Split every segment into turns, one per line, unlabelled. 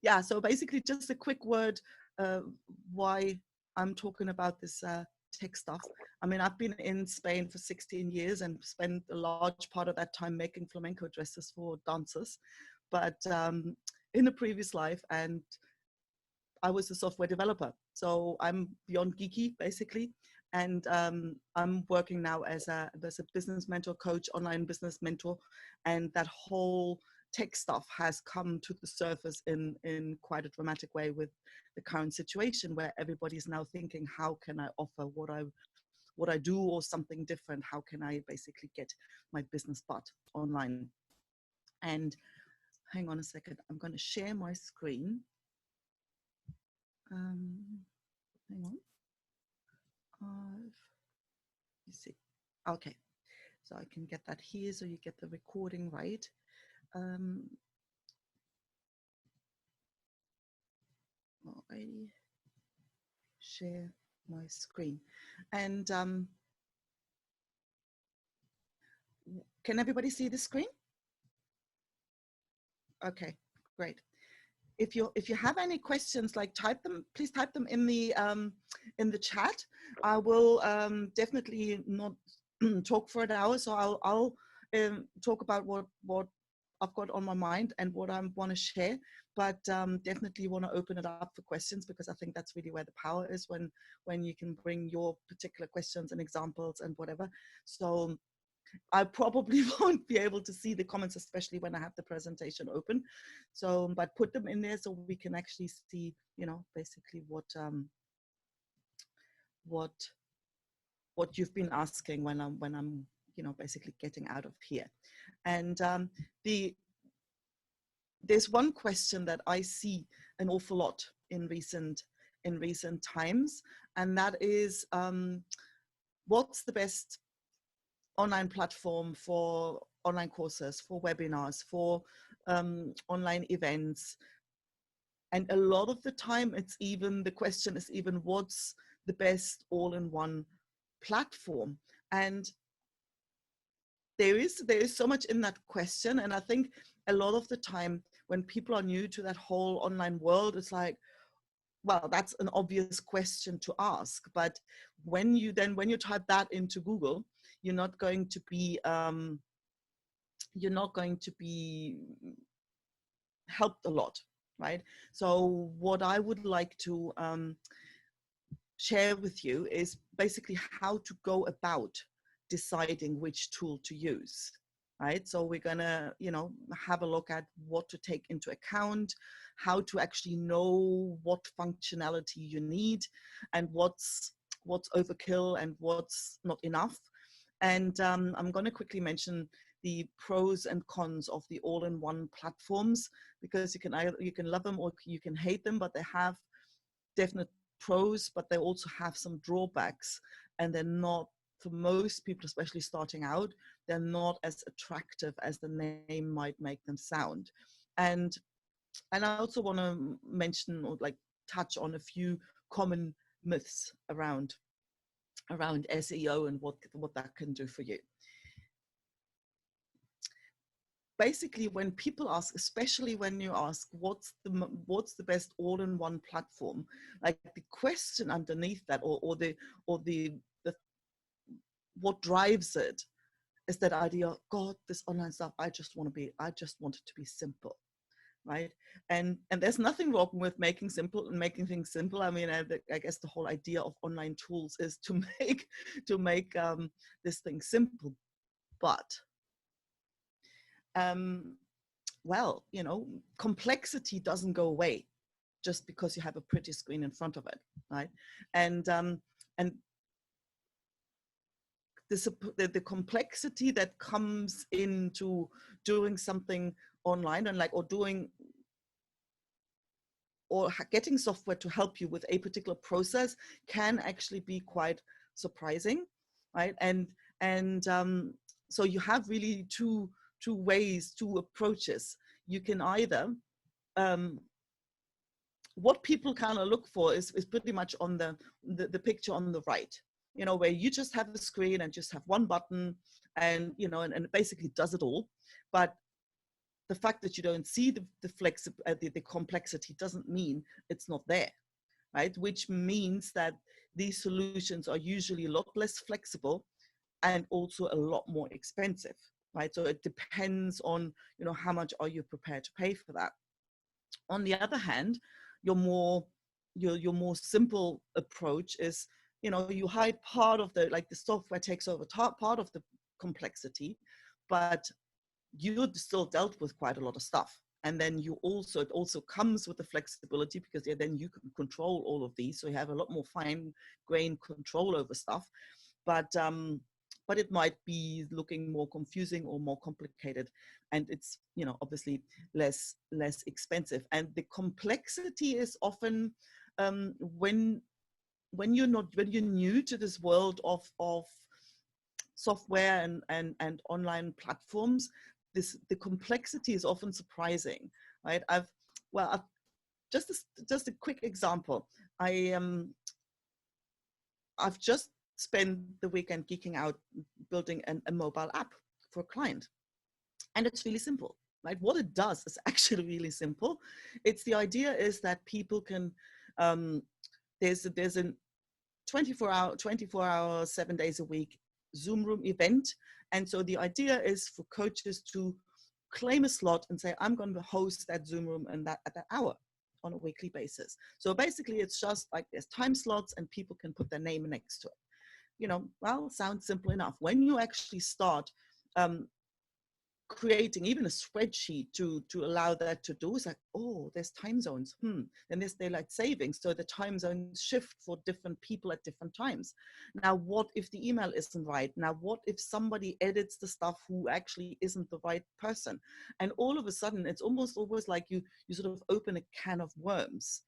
Yeah, so basically just a quick word why I'm talking about this tech stuff. I mean, I've been in Spain for 16 years and spent a large part of that time making flamenco dresses for dancers. But in a previous life, and I was a software developer. So I'm beyond geeky, basically. And I'm working now as a business mentor, coach, online business mentor. And that whole tech stuff has come to the surface in quite a dramatic way with the current situation where everybody's now thinking, how can I offer what I do or something different? How can I basically get my business part online? And hang on a second, I'm going to share my screen. Hang on. You see, okay, so I can get that here so you get the recording right. I share my screen, and can everybody see the screen? Okay, great. If you have any questions, like type them, please type them in the chat. I will definitely not talk for an hour, so I'll talk about what I've got on my mind and what I want to share, but definitely want to open it up for questions, because I think that's really where the power is, when you can bring your particular questions and examples and whatever. So I probably won't be able to see the comments, especially when I have the presentation open. So, but put them in there so we can actually see, basically what you've been asking when I'm basically getting out of here. And there's one question that I see an awful lot in recent times, and that is, what's the best online platform for online courses, for webinars, for online events? And a lot of the time, the question is even, what's the best all-in-one platform? And there is so much in that question. And I think a lot of the time when people are new to that whole online world, it's like, well, that's an obvious question to ask. But when you type that into Google, you're not going to be helped a lot, right? So what I would like to share with you is basically how to go about deciding which tool to use, right? So we're gonna, have a look at what to take into account, how to actually know what functionality you need, and what's overkill and what's not enough. And I'm going to quickly mention the pros and cons of the all-in-one platforms, because you can love them or you can hate them, but they have definite pros, but they also have some drawbacks, and they're not, for most people, especially starting out, they're not as attractive as the name might make them sound. And I also want to mention, or like touch on, a few common myths around SEO and what that can do for you. Basically, when people ask, especially when you ask what's the best all-in-one platform, like the question underneath that, or the what drives it, is that idea, God, this online stuff, I just want it to be simple, right? And there's nothing wrong with making things simple. I mean, I guess the whole idea of online tools is to make this thing simple, but well, complexity doesn't go away just because you have a pretty screen in front of it, right? And the complexity that comes into doing something online, and or getting software to help you with a particular process, can actually be quite surprising, right? And so you have really two approaches. You can either, what people kind of look for is pretty much on the picture on the right, where you just have a screen and just have one button, and and it basically does it all. But the fact that you don't see the complexity doesn't mean it's not there, right? Which means that these solutions are usually a lot less flexible and also a lot more expensive, right? So it depends on, how much are you prepared to pay for that. On the other hand, your more simple approach is, you hide part of the software takes over part of the complexity, but you still dealt with quite a lot of stuff. And then it also comes with the flexibility, because then you can control all of these. So you have a lot more fine-grained control over stuff. But it might be looking more confusing or more complicated. And it's, obviously less expensive. And the complexity is often when you're new to this world of software and online platforms, the complexity is often surprising, right? Just a quick example. I've just spent the weekend geeking out building a mobile app for a client, and it's really simple. Right? What it does is actually really simple. The idea is that people can there's a 24-hour, 7 days a week Zoom room event. And so the idea is for coaches to claim a slot and say, I'm going to host that Zoom room and at that hour on a weekly basis. So basically it's just like there's time slots and people can put their name next to it. Well, sounds simple enough. When you actually start creating even a spreadsheet to allow that to do, it's like, oh, there's time zones. Then there's daylight savings. So the time zones shift for different people at different times. Now, what if the email isn't right? Now, what if somebody edits the stuff who actually isn't the right person? And all of a sudden, it's almost always like you sort of open a can of worms.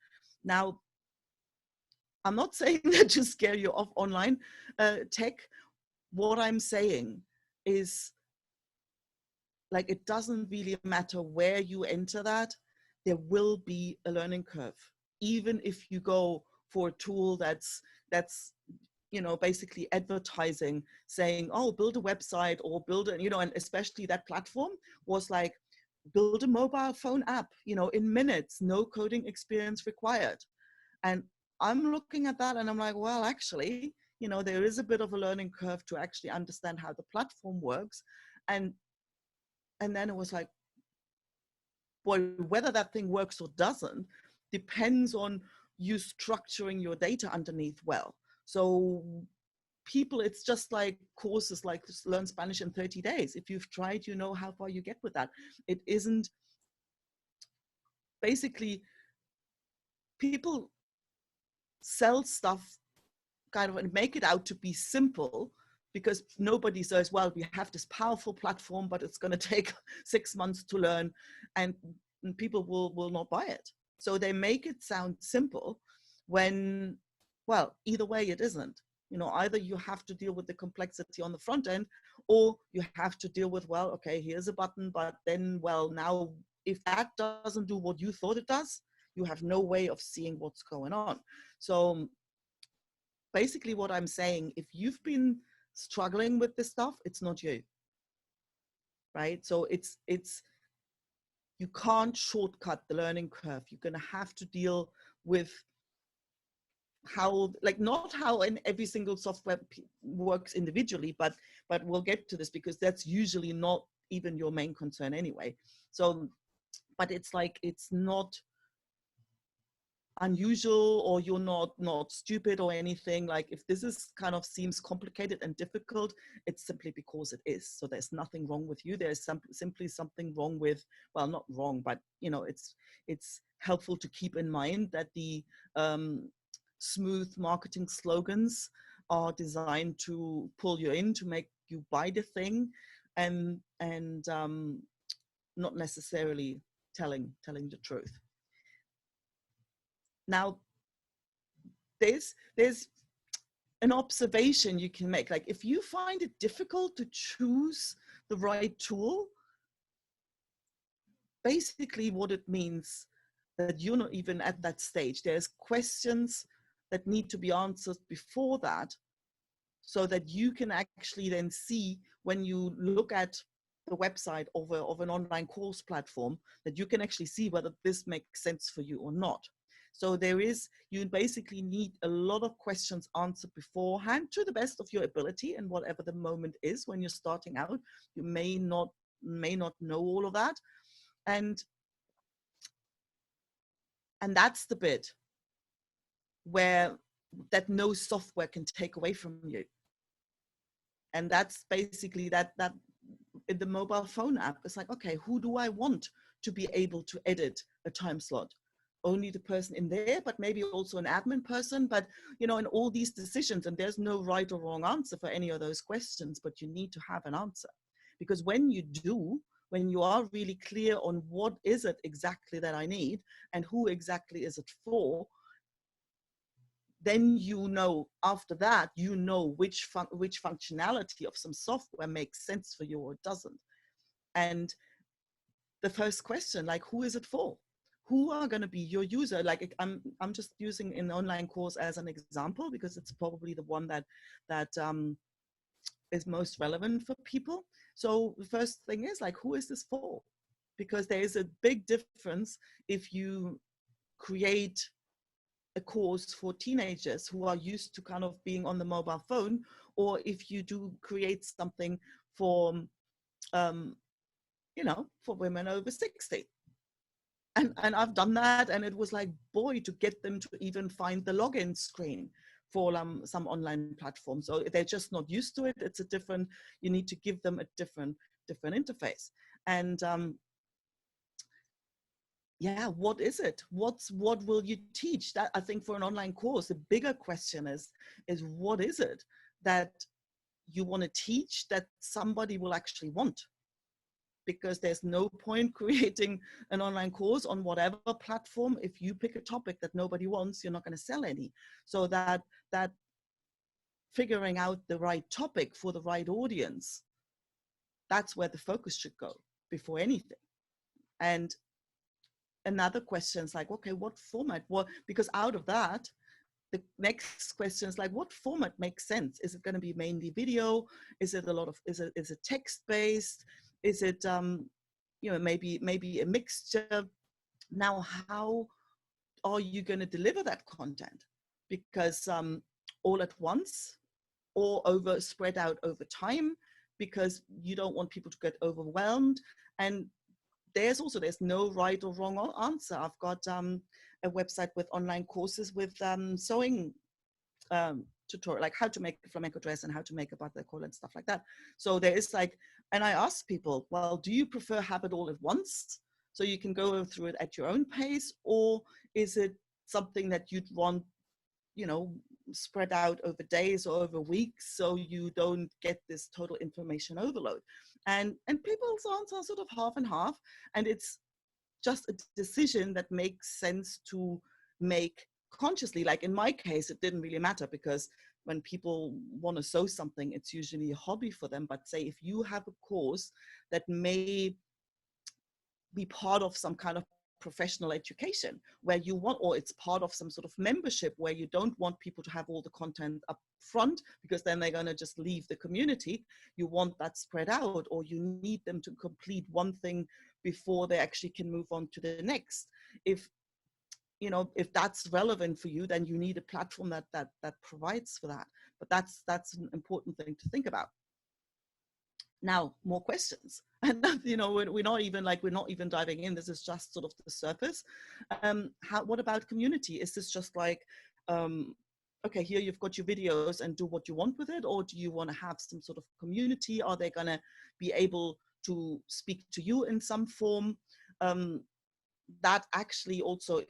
Now, I'm not saying that to scare you off online tech. What I'm saying is, like, it doesn't really matter where you enter that, there will be a learning curve. Even if you go for a tool that's basically advertising, saying, oh, build a website or build and especially that platform was like, build a mobile phone app, in minutes, no coding experience required. And I'm looking at that and I'm like, well, actually, there is a bit of a learning curve to actually understand how the platform works. And then it was like, boy, whether that thing works or doesn't depends on you structuring your data underneath well. So people, it's just like courses like Learn Spanish in 30 days. If you've tried, you know how far you get with that. It isn't, basically, people sell stuff kind of and make it out to be simple, because nobody says, well, we have this powerful platform, but it's going to take 6 months to learn, and people will not buy it. So they make it sound simple when, well, either way it isn't. Either you have to deal with the complexity on the front end, or you have to deal with, well, okay, here's a button, but then, well, now if that doesn't do what you thought it does, you have no way of seeing what's going on. So basically what I'm saying, if you've been struggling with this stuff, it's not you, right? So it's you can't shortcut the learning curve. You're going to have to deal with how, like, not how in every single software works individually, but we'll get to this, because that's usually not even your main concern anyway. So, but it's like, it's not unusual, or you're not stupid or anything. Like, if this is kind of seems complicated and difficult, it's simply because it is. So there's nothing wrong with you. There's simply something wrong with, well, not wrong, but it's helpful to keep in mind that the smooth marketing slogans are designed to pull you in, to make you buy the thing, and not necessarily telling the truth. Now, there's an observation you can make. Like, if you find it difficult to choose the right tool, basically what it means that you're not even at that stage. There's questions that need to be answered before that, so that you can actually then see, when you look at the website of an online course platform, that you can actually see whether this makes sense for you or not. So you basically need a lot of questions answered beforehand to the best of your ability, and whatever the moment is when you're starting out, you may not know all of that. And that's the bit where that no software can take away from you. And that's basically that in the mobile phone app, it's like, okay, who do I want to be able to edit a time slot? Only the person in there, but maybe also an admin person. But, in all these decisions, and there's no right or wrong answer for any of those questions, but you need to have an answer. Because when you are really clear on what is it exactly that I need and who exactly is it for, then after that, which functionality of some software makes sense for you or doesn't. And the first question, like, who is it for? Who are going to be your user? Like, I'm just using an online course as an example because it's probably the one that is most relevant for people. So the first thing is, like, who is this for? Because there is a big difference if you create a course for teenagers who are used to kind of being on the mobile phone, or if you do create something for for women over 60. And I've done that, and it was like, boy, to get them to even find the login screen for some online platform. So they're just not used to it. It's you need to give them a different interface. And yeah, what is it? What will you teach? That, I think, for an online course, the bigger question is what is it that you want to teach that somebody will actually want? Because there's no point creating an online course on whatever platform. If you pick a topic that nobody wants, you're not going to sell any. So that figuring out the right topic for the right audience, that's where the focus should go before anything. And another question is like, okay, what format? Because out of that, the next question is like, what format makes sense? Is it going to be mainly video? Is it is it text based? Is it maybe a mixture? Now, how are you going to deliver that content? Because all at once or spread out over time, because you don't want people to get overwhelmed. And there's no right or wrong answer. I've got a website with online courses with sewing tutorial, like how to make a flamenco dress and how to make a buttercall and stuff like that. So there is and I ask people, well, do you prefer have it all at once so you can go through it at your own pace, or is it something that you'd want, spread out over days or over weeks so you don't get this total information overload? And people's answers are sort of half and half, and it's just a decision that makes sense to make consciously. Like in my case, it didn't really matter, because when people want to sew something, it's usually a hobby for them. But say if you have a course that may be part of some kind of professional education where you want, or it's part of some sort of membership where you don't want people to have all the content up front because then they're going to just leave the community, you want that spread out, or you need them to complete one thing before they actually can move on to the next. If that's relevant for you, then you need a platform that provides for that. But that's an important thing to think about. Now, more questions. And we're not even diving in. This is just sort of the surface. What about community? Is this just like, okay, here you've got your videos and do what you want with it, or do you want to have some sort of community? Are they going to be able to speak to you in some form? That actually also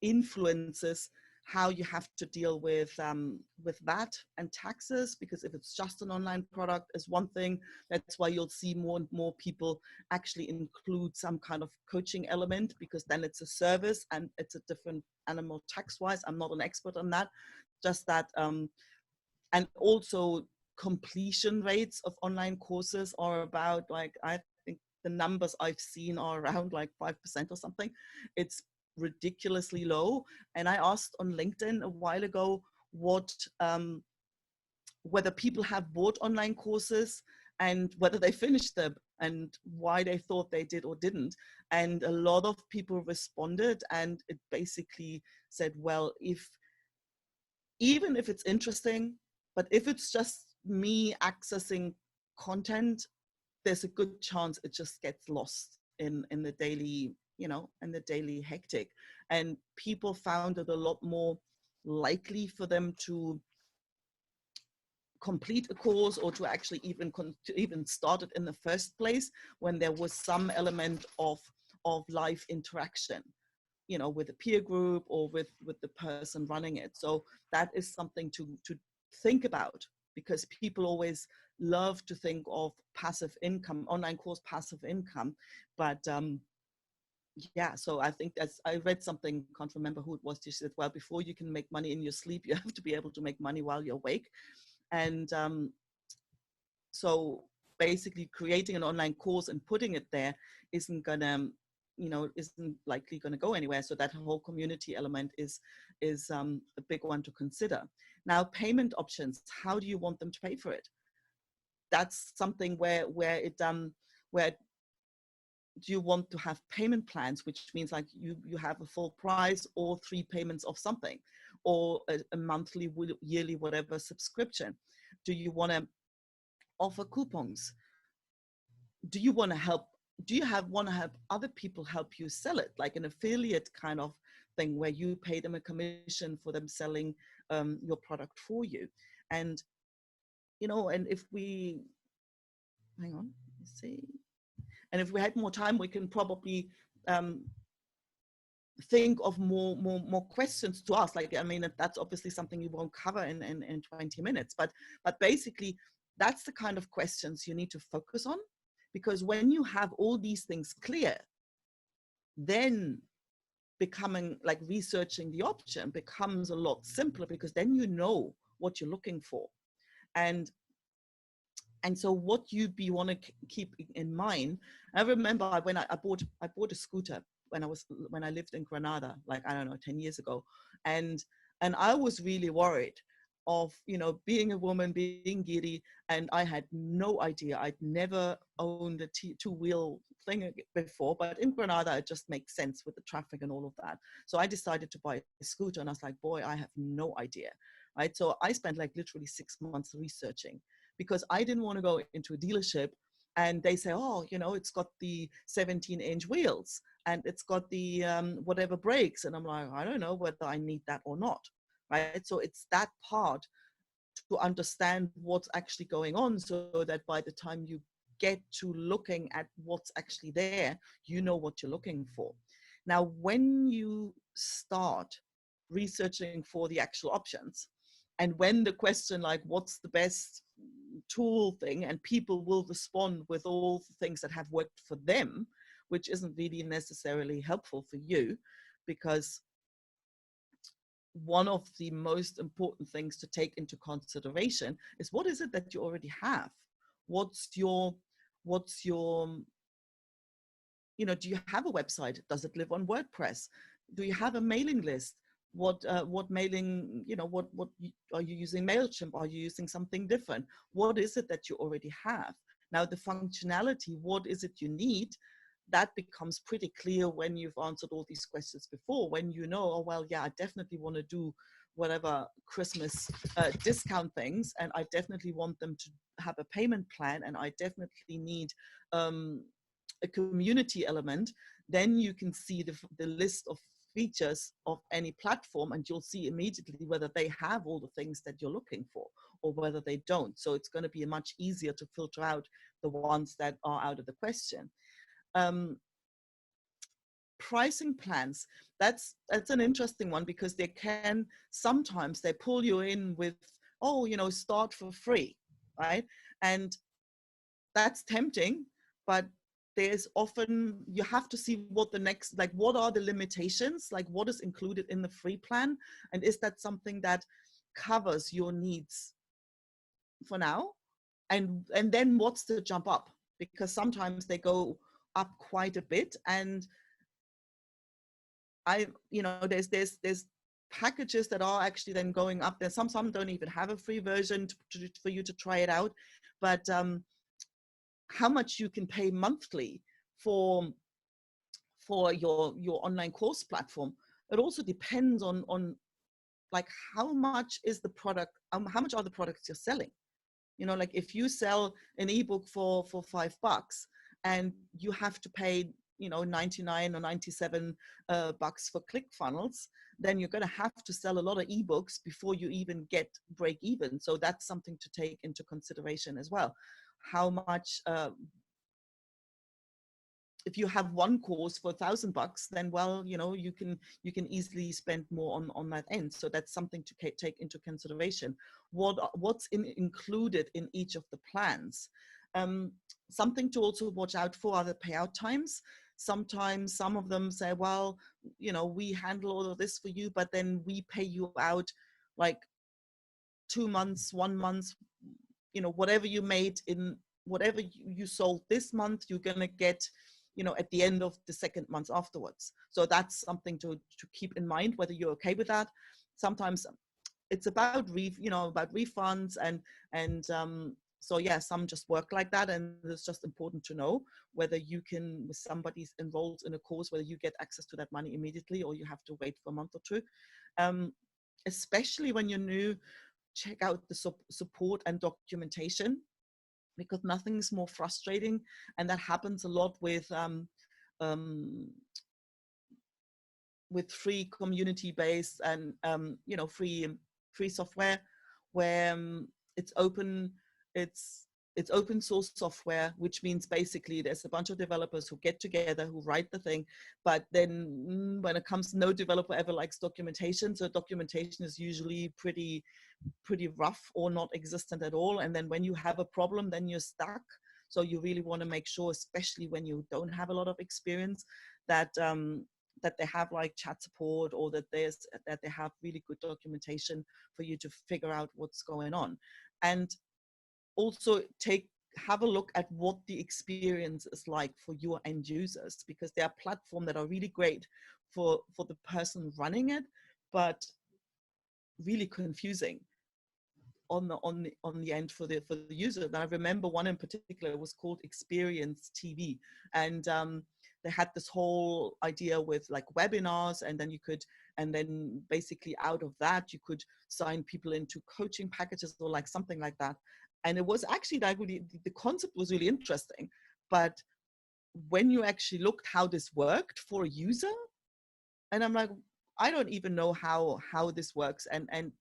influences how you have to deal with VAT and taxes, because if it's just an online product is one thing. That's why you'll see more and more people actually include some kind of coaching element, because then it's a service and it's a different animal tax-wise. I'm not an expert on that, just that. And also completion rates of online courses are about, like, I think the numbers I've seen are around like 5% or something. It's ridiculously low. And I asked on LinkedIn a while ago whether people have bought online courses and whether they finished them and why they thought they did or didn't. And a lot of people responded, and it basically said, well, even if it's interesting, but if it's just me accessing content, there's a good chance it just gets lost in the daily, in the daily hectic. And people found it a lot more likely for them to complete a course, or to actually even start it in the first place, when there was some element of live interaction, with a peer group or with the person running it. So that is something to think about, because people always love to think of passive income, online course passive income. But yeah, so I think I read something, can't remember who it was, she said, well, before you can make money in your sleep, you have to be able to make money while you're awake. And so basically creating an online course and putting it there isn't gonna, isn't likely gonna go anywhere. So that whole community element is a big one to consider. Now, payment options, how do you want them to pay for it? That's something where do you want to have payment plans, which means like you have a full price or 3 payments of something, or a monthly, yearly, whatever subscription? Do you want to offer coupons? Do you want to help? Do you want to have other people help you sell it, like an affiliate kind of thing, where you pay them a commission for them selling your product for you? And and if we hang on, let's see. And if we had more time, we can probably think of more questions to ask. Like, I mean, that's obviously something you won't cover in 20 minutes, but basically that's the kind of questions you need to focus on, because when you have all these things clear, then becoming like researching the option becomes a lot simpler, because then you know what you're looking for. And so what you want to keep in mind, I remember when I bought a scooter when I lived in Granada, like, I don't know, 10 years ago. And I was really worried of, being a woman, being giddy, and I had no idea. I'd never owned a two-wheel thing before, but in Granada, it just makes sense with the traffic and all of that. So I decided to buy a scooter, and I was like, boy, I have no idea, right? So I spent like literally 6 months researching, because I didn't want to go into a dealership and they say, oh, it's got the 17-inch wheels and it's got the whatever brakes. And I'm like, I don't know whether I need that or not, right? So it's that part to understand what's actually going on, so that by the time you get to looking at what's actually there, you know what you're looking for. Now, when you start researching for the actual options, and when the question like, what's the best tool thing, and people will respond with all the things that have worked for them, which isn't really necessarily helpful for you, because one of the most important things to take into consideration is, what is it that you already have? What's your do you have a website? Does it live on WordPress? Do you have a mailing list? What mailing, what are you using? MailChimp? Are you using something different? What is it that you already have? Now, the functionality, what is it you need? That becomes pretty clear when you've answered all these questions before, when you know, oh, well, yeah, I definitely want to do whatever Christmas discount things, and I definitely want them to have a payment plan, and I definitely need a community element. Then you can see the list of features of any platform, and you'll see immediately whether they have all the things that you're looking for or whether they don't. So it's going to be much easier to filter out the ones that are out of the question. Pricing plans, that's an interesting one, because they can sometimes they pull you in with, oh, start for free, right? And that's tempting, but there's often, you have to see what the next, like, what are the limitations, like what is included in the free plan, and is that something that covers your needs for now, and then what's the jump up, because sometimes they go up quite a bit. And there's packages that are actually then going up there. Some don't even have a free version for you to try it out, but how much you can pay monthly for your online course platform. It also depends on like how much is the product, how much are the products you're selling. You know, like if you sell an ebook for $5 and you have to pay, you know, 99 or 97 bucks for ClickFunnels, then you're going to have to sell a lot of ebooks before you even get break even. So that's something to take into consideration as well. How much, if you have one course for $1,000, then, well, you know, you can easily spend more on that end. So that's something to take into consideration. What's included in each of the plans. Something to also watch out for are the payout times. Sometimes some of them say, well, you know, we handle all of this for you, but then we pay you out like 2 months, 1 month, you know, whatever you made in whatever you sold this month, you're going to get, you know, at the end of the second month afterwards. So that's something to keep in mind, whether you're okay with that. Sometimes it's about about refunds and so yeah, some just work like that, and it's just important to know whether you can, with somebody's enrolled in a course, whether you get access to that money immediately or you have to wait for a month or two. Especially when you're new, check out the support and documentation, because nothing's more frustrating, and that happens a lot with free community-based and free software, where it's open source software, which means basically there's a bunch of developers who get together, who write the thing, but then when it comes, no developer ever likes documentation. So documentation is usually pretty rough or not existent at all. And then when you have a problem, then you're stuck. So you really want to make sure, especially when you don't have a lot of experience, that that they have like chat support, or that they have really good documentation for you to figure out what's going on. And also have a look at what the experience is like for your end users, because there are platforms that are really great for the person running it, but really confusing on the end for the user. And I remember one in particular was called Experience TV, and they had this whole idea with like webinars, and then basically out of that you could sign people into coaching packages or like something like that. And it was actually like really, the concept was really interesting, but when you actually looked how this worked for a user, and I'm like, I don't even know how this works, and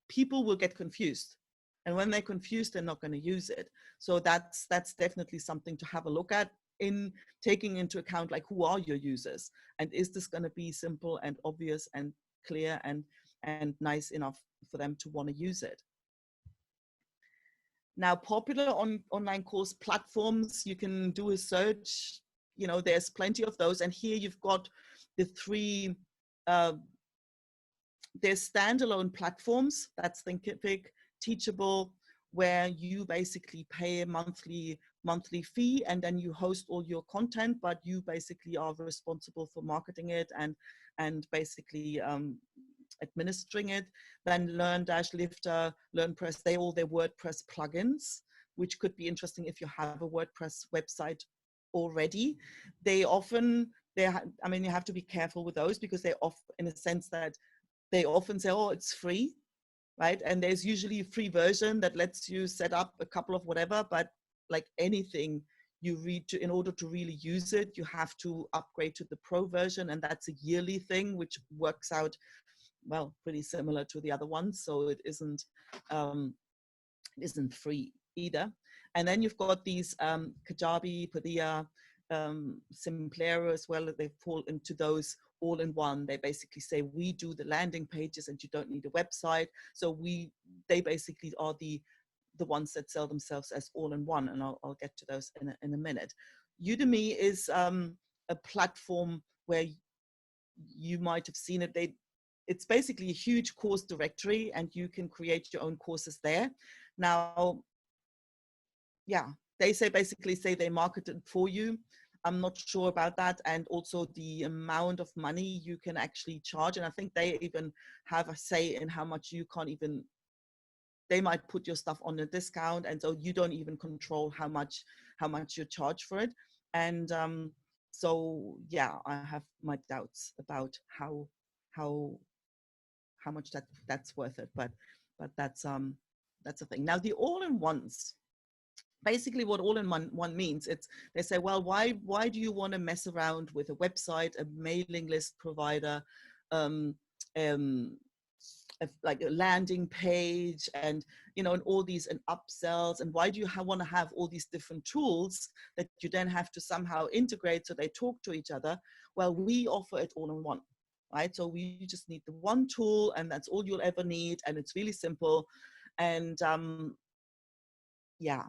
people will get confused, and when they're confused, they're not going to use it. So that's definitely something to have a look at, in taking into account like, who are your users, and is this going to be simple and obvious and clear and nice enough for them to want to use it. Now, popular online course platforms, you can do a search, you know, there's plenty of those. And here you've got the three, there's standalone platforms, that's Thinkific, Teachable, where you basically pay a monthly fee, and then you host all your content, but you basically are responsible for marketing it and basically administering it. Then Learn-Lifter, LearnPress, they all their WordPress plugins, which could be interesting if you have a WordPress website already. I mean, you have to be careful with those, because they offer, in a sense that they often say, oh, it's free, right? And there's usually a free version that lets you set up a couple of whatever, but like anything you read, in order to really use it, you have to upgrade to the pro version, and that's a yearly thing, which works out, well, pretty similar to the other ones. So it isn't free either. And then you've got these Kajabi, Padilla, Simplero as well. They fall into those all in one. They basically say, we do the landing pages and you don't need a website. So they basically are the ones that sell themselves as all in one. And I'll get to those in a minute. Udemy is a platform where you might have seen it. It's basically a huge course directory, and you can create your own courses there. Now, yeah, they basically say they market it for you. I'm not sure about that. And also the amount of money you can actually charge. And I think they even have a say in how much you can't even they might put your stuff on a discount, and so you don't even control how much you charge for it. And so yeah, I have my doubts about how much that's worth it, but that's a thing. Now the all-in-ones, basically what all-in-one means, it's, they say, well, why do you want to mess around with a website, a mailing list provider, like a landing page, and and all these, and upsells, and why do you want to have all these different tools that you then have to somehow integrate so they talk to each other? Well, we offer it all in one, right? So we just need the one tool, and that's all you'll ever need, and it's really simple. And yeah,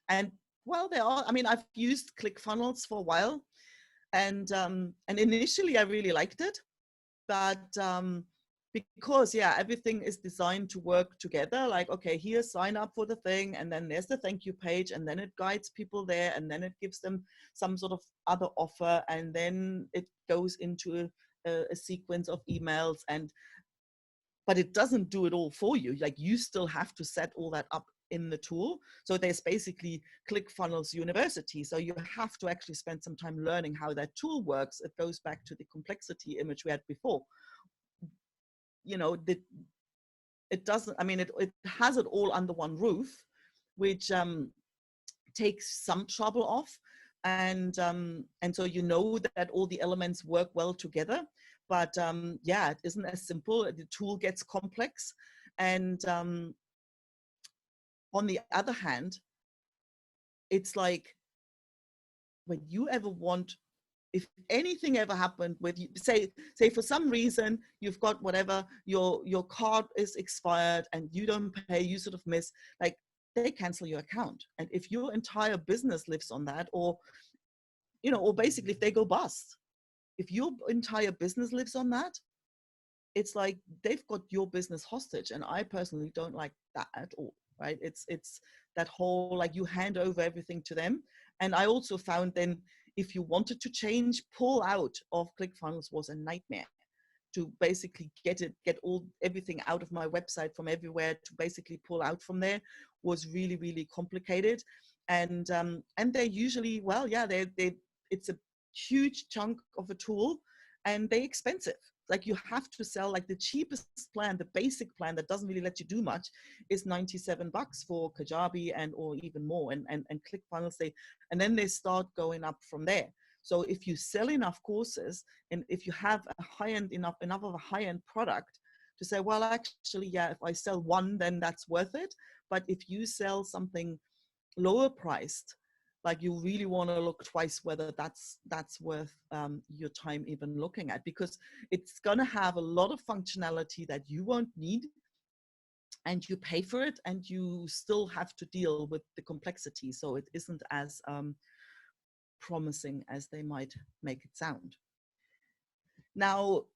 and well, I mean, I've used ClickFunnels for a while, and initially I really liked it, but because yeah, everything is designed to work together. Like, okay, here, sign up for the thing, and then there's the thank you page, and then it guides people there, and then it gives them some sort of other offer, and then it goes into a sequence of emails, but it doesn't do it all for you. Like, you still have to set all that up in the tool. So there's basically ClickFunnels University. So you have to actually spend some time learning how that tool works. It goes back to the complexity image we had before. It doesn't, I mean, it has it all under one roof, which takes some trouble off. And so that all the elements work well together. But yeah, it isn't as simple. The tool gets complex. And on the other hand, it's like, when you ever want, if anything ever happened with you, say for some reason you've got whatever, your card is expired and you don't pay, you sort of miss, like, they cancel your account. And if your entire business lives on that, or basically if they go bust, if your entire business lives on that, it's like they've got your business hostage. And I personally don't like that at all, right? It's that whole, like, you hand over everything to them. And I also found then, if you wanted to change, pull out of ClickFunnels was a nightmare. To basically get everything out of my website from everywhere, to basically pull out from there, was really, really complicated. And they're usually, well, yeah, it's a huge chunk of a tool, and they're expensive. Like, you have to sell, like, the cheapest plan, the basic plan that doesn't really let you do much, is $97 for Kajabi, or even more. And ClickFunnels, and then they start going up from there. So if you sell enough courses, and if you have enough of a high-end product to say, well, actually, yeah, if I sell one, then that's worth it. But if you sell something lower priced, like, you really want to look twice whether that's worth your time even looking at, because it's going to have a lot of functionality that you won't need, and you pay for it, and you still have to deal with the complexity. So it isn't as promising as they might make it sound. Now,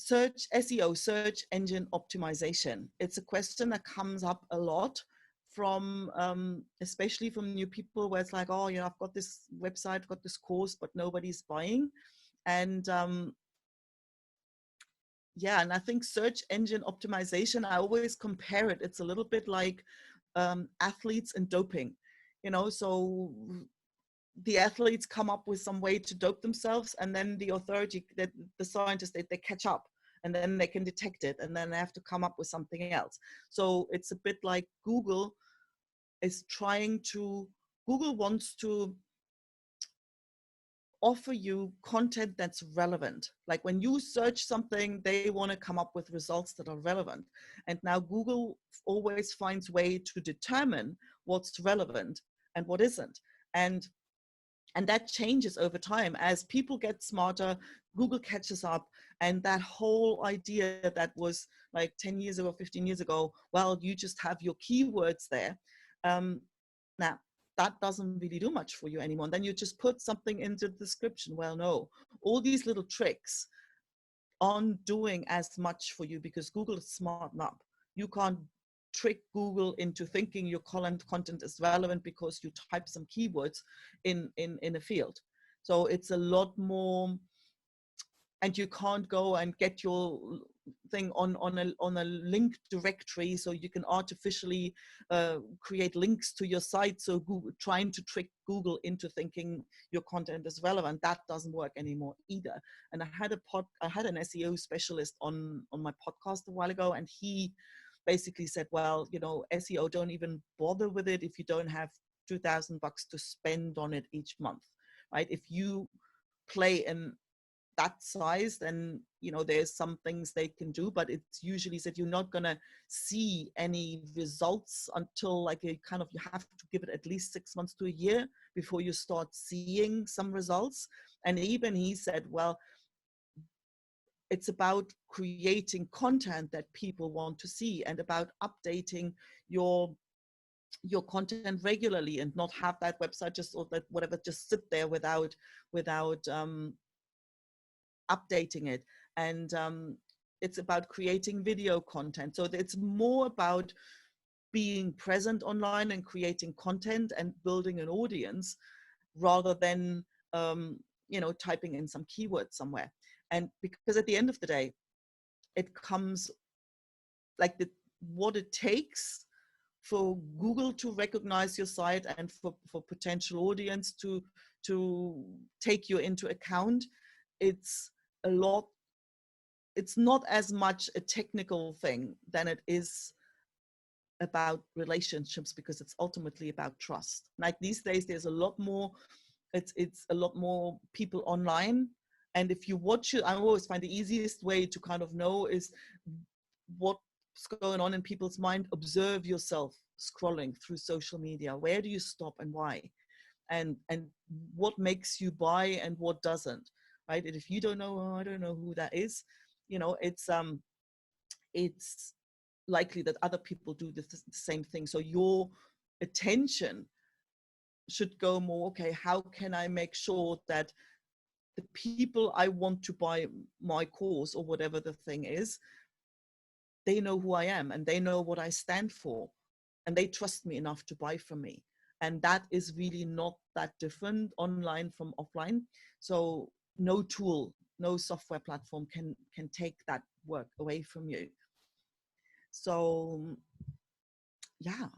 SEO, search engine optimization. It's a question that comes up a lot from, especially from new people, where it's like, oh, I've got this website, I've got this course, but nobody's buying. And yeah, and I think search engine optimization, I always compare it. It's a little bit like athletes and doping, so the athletes come up with some way to dope themselves, and then the authority, the scientists, they catch up, and then they can detect it, and then they have to come up with something else. So it's a bit like Google wants to offer you content that's relevant. Like, when you search something, they want to come up with results that are relevant. And now Google always finds way to determine what's relevant and what isn't. And that changes over time. As people get smarter, Google catches up. And that whole idea that was like 10 years ago, 15 years ago, well, you just have your keywords there. Now, that doesn't really do much for you anymore. And then you just put something into the description. Well, no, all these little tricks aren't doing as much for you, because Google is smarting up. You can't trick Google into thinking your content is relevant because you type some keywords in a field. So it's a lot more, and you can't go and get your thing on a link directory, so you can artificially create links to your site. So Google, trying to trick Google into thinking your content is relevant, that doesn't work anymore either. And I had an SEO specialist on my podcast a while ago, and he basically said, well, you know, SEO, don't even bother with it if you don't have $2,000 to spend on it each month, right? If you play in that size, then, you know, there's some things they can do, but it's usually said you're not going to see any results until like you have to give it at least 6 months to a year before you start seeing some results. And even he said, well, it's about creating content that people want to see, and about updating your content regularly, and not have that website just, or that whatever, just sit there without updating it. And it's about creating video content. So it's more about being present online and creating content and building an audience, rather than you know, typing in some keyword somewhere. And because at the end of the day, it comes like what it takes for Google to recognize your site, and for potential audience to take you into account. It's a lot. It's not as much a technical thing than it is about relationships, because it's ultimately about trust. Like these days, there's a lot more. It's a lot more people online, and if you watch it, I always find the easiest way to kind of know is what's going on in people's mind. Observe yourself scrolling through social media. Where do you stop and why? And what makes you buy and what doesn't, right? And if you don't know, oh, I don't know who that is, you know, it's likely that other people do the same thing. So your attention should go more, okay, how can I make sure that the people I want to buy my course or whatever the thing is, they know who I am and they know what I stand for, and they trust me enough to buy from me. And that is really not that different online from offline. So no tool, no software platform can take that work away from you. So yeah.